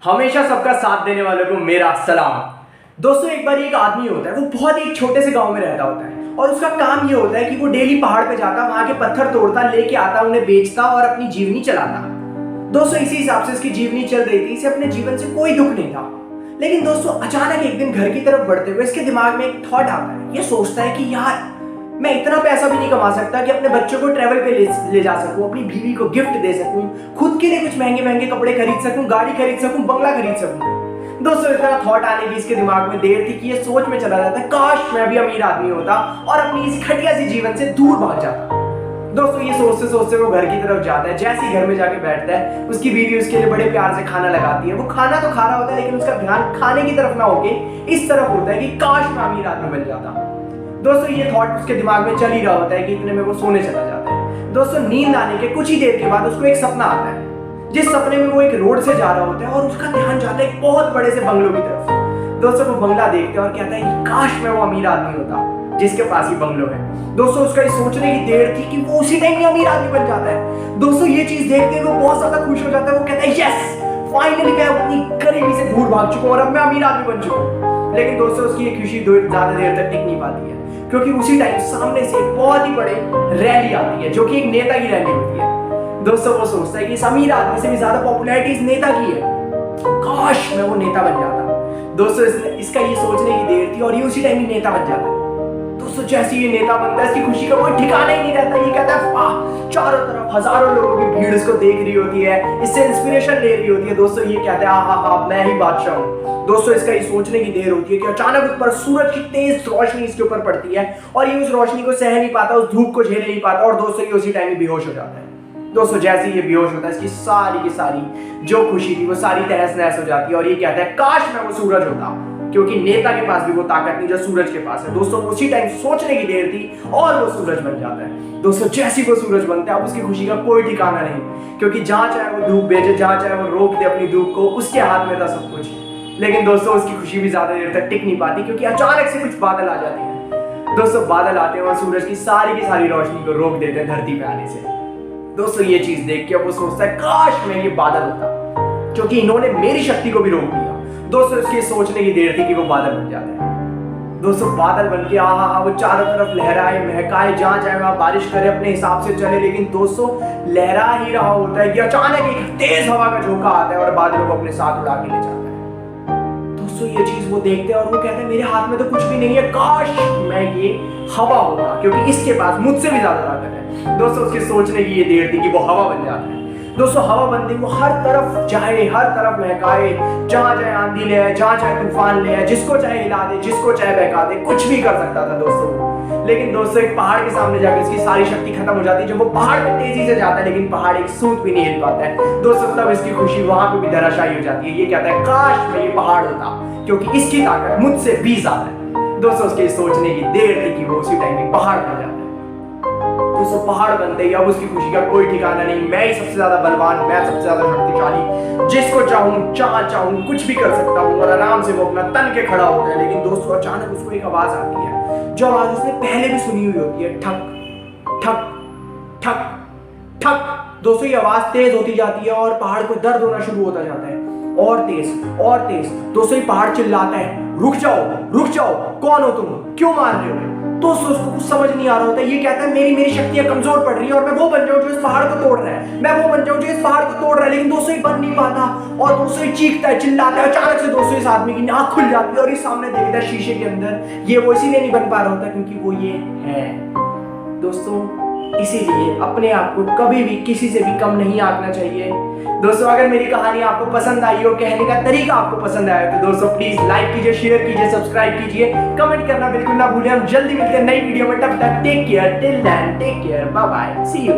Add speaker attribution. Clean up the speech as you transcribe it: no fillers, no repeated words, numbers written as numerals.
Speaker 1: हमेशा सबका साथ देने वालों को मेरा सलाम। दोस्तों एक बार एक आदमी होता है, वो बहुत ही छोटे से गांव में रहता होता है और उसका काम ये होता है कि वो डेली पहाड़ पे जाता, वहां के पत्थर तोड़ता, लेके आता, उन्हें बेचता और अपनी जीवनी चलाता। दोस्तों इसी हिसाब से इसकी जीवनी चल रही थी, इसे अपने जीवन से कोई दुख नहीं था। लेकिन दोस्तों अचानक एक दिन घर की तरफ बढ़ते हुए इसके दिमाग में एक थॉट आता है। ये सोचता है कि यार मैं इतना पैसा भी नहीं कमा सकता कि अपने बच्चों को ट्रैवल पे ले जा सकूं, अपनी बीवी को गिफ्ट दे सकूं, खुद के लिए कुछ महंगे महंगे कपड़े खरीद सकूं, गाड़ी खरीद सकूं, बंगला खरीद सकूं। दोस्तों इतना थॉट आने की इसके दिमाग में देर थी कि ये सोच में चला जाता है, काश मैं भी अमीर आदमी होता और अपनी इस घटिया सी जीवन से दूर भाग जाता। दोस्तों ये सोचते सोचते वो घर की तरफ जाता है। जैसे ही घर में जाके बैठता है, उसकी बीवी उसके लिए बड़े प्यार से खाना लगाती है। वो खाना तो खा रहा होता है, लेकिन उसका ध्यान खाने की तरफ ना होके इस तरफ होता है कि काश मैं अमीर आदमी बन जाता। दोस्तों ये थॉट उसके दिमाग में चल ही रहा होता है कि इतने में वो सोने चला जाता है। दोस्तों नींद आने के कुछ ही देर के बाद उसको एक सपना आता है, जिस सपने में वो एक रोड से जा रहा होता है और उसका ध्यान जाता है एक बहुत बड़े से बंगलों की तरफ। दोस्तों वो बंगला देखते हैं और कहता है कि काश मैं वो अमीर आदमी होता जिसके पास ही बंगलो है। दोस्तों उसका ये सोचने की देर थी कि वो उसी टाइम ही अमीर आदमी बन जाता है। दोस्तों ये चीज देखते हुए वो बहुत ज्यादा खुश हो जाता है। वो कहता है यस, फाइनली मैं अपनी गरीबी से दूर भाग चुका हूं और अब मैं अमीर आदमी बन चुका हूं। लेकिन दोस्तों उसकी ये खुशी ज्यादा देर तक टिक नहीं पाती है, क्योंकि उसी टाइम सामने से एक बहुत ही बड़े रैली आती है, जो कि एक नेता की रैली होती है। दोस्तों वो सोचता है कि इस अमीर आदमी से भी ज्यादा पॉपुलैरिटी इस नेता की है, काश मैं वो नेता बन जाता। दोस्तों इसका ये सोचने की देर थी और ये उसी टाइम ही नेता बन जाता है। दोस्तों जैसे ये नेता बनता है, इसकी खुशी का कोई ठिकाना ही नहीं रहता। ये कहता है वाह, चारों तरफ हजारों लोगों की भीड़ इसको देख रही होती है, इससे इंस्पिरेशन ले रही होती है। दोस्तों ये कहता है हाँ मैं ही बादशाह हूँ। दोस्तों इसका ये सोचने की देर होती है कि अचानक ऊपर सूरज की तेज रोशनी इसके ऊपर पड़ती है और ये उस रोशनी को सह नहीं पाता, उस धूप को झेल नहीं पाता और दोस्तों ये उसी टाइम ही बेहोश हो जाता है। दोस्तों जैसे ही ये बेहोश होता है, इसकी सारी की सारी जो खुशी थी वो सारी तहस नहस हो जाती है और ये कहता है काश मैं वो सूरज होता, क्योंकि नेता के पास भी वो ताकत नहीं जो सूरज के पास है। दोस्तों उसी टाइम सोचने की देर थी और वो सूरज बन जाता है। दोस्तों जैसे वो सूरज बनता है, अब उसकी खुशी का कोई ठिकाना नहीं, क्योंकि जहां चाहे वो धूप भेजे, जहां चाहे वो रोक दे अपनी धूप को, उसके हाथ में था सब कुछ। लेकिन दोस्तों उसकी खुशी भी ज्यादा देर तक टिक नहीं पाती, क्योंकि अचानक से कुछ बादल आ जाते हैं। दोस्तों बादल आते हैं और सूरज की सारी रोशनी को रोक देते हैं धरती पे आने से। दोस्तों ये चीज देख के अब वो सोचता है काश मैं ये बादल होता, क्योंकि इन्होंने मेरी शक्ति को भी रोक दिया। दोस्तों इसकी सोचने की देर थी कि वो बादल बन जाते हैं। दोस्तों बादल बन के वो चारों तरफ लहराए महकाए, जहां चाहे वहां बारिश करे, अपने हिसाब से चले। लेकिन दोस्तों लहरा ही रहा होता है कि अचानक एक तेज हवा का झोंका आता है और बादलों को अपने साथ उड़ा के ले जाता है। दोस्तों ये चीज वो देखते हैं और वो कहते हैं मेरे हाथ में तो कुछ भी नहीं है, काश मैं ये हवा होता, क्योंकि इसके पास मुझसे भी ज्यादा ताकत है। दोस्तों उसके सोचने की ये देर थी कि वो हवा बन जाता है। दोस्तों हवा बनती वो हर तरफ जाए, हर तरफ महकाए, जहां चाहे आंधी ले आए, जहां चाहे तूफान ले आए, जिसको चाहे हिला दे, जिसको चाहे बहका दे, कुछ भी कर सकता था दोस्तों। लेकिन दोस्तों एक पहाड़ के सामने जाकर इसकी सारी शक्ति खत्म हो जाती है। जब वो पहाड़ पे तेजी से जाता है, लेकिन पहाड़ एक सूत भी नहीं हिल पाता है। दोस्तों तब इसकी खुशी वहां पे भी धराशायी हो जाती है। ये कहता है काश मैं ये पहाड़ होता, क्योंकि इसकी ताकत मुझसे भी ज्यादा है। दोस्तों उसके सोचने की देर थी कि वो उसी टाइम में पहाड़ बन जाता है। दोस्तों पहाड़ बनते ही अब उसकी खुशी का कोई ठिकाना नहीं। मैं ही सबसे ज्यादा बलवान, मैं सबसे ज्यादा शक्तिशाली, जिसको चाहूं जहां चाहूं कुछ भी कर सकता हूं, और आराम से वो अपना तन के खड़ा होता है। लेकिन दोस्तों अचानक उसको एक आवाज आती है, जो आवाज उसने पहले भी सुनी हुई होती है, ठक ठक ठक ठक। दोस्तों ये आवाज तेज होती जाती है और पहाड़ को दर्द होना शुरू होता जाता है, और तेज और तेज। दोस्तों ये पहाड़ चिल्लाता है रुक जाओ, कौन हो तुम, क्यों मार रहे हो। दोस्तों उसको कुछ समझ नहीं आ रहा होता है। ये कहता है मेरी शक्तियां कमजोर पड़ रही है और मैं वो बन जाऊं जो इस पहाड़ को तोड़ रहा है, मैं वो बन जाऊं जो इस पहाड़ को तोड़ रहा है। लेकिन दोस्तों ये बन नहीं पाता और दोस्तों ये चीखता है, चिल्लाता है। अचानक से दोस्तों इस आदमी की आंख खुल जाती है और इस सामने देखता है शीशे के अंदर। ये वो इसीलिए नहीं बन पा रहा होता क्योंकि वो ये है। दोस्तों इसीलिए अपने आप को कभी भी किसी से भी कम नहीं आंकना चाहिए। दोस्तों अगर मेरी कहानी आपको पसंद आई हो, कहने का तरीका आपको पसंद आया, तो दोस्तों प्लीज लाइक कीजिए, शेयर कीजिए, सब्सक्राइब कीजिए, कमेंट करना बिल्कुल ना भूलें। हम जल्दी मिलते हैं नई वीडियो में। तब तक take care, till then take care, bye bye, see you.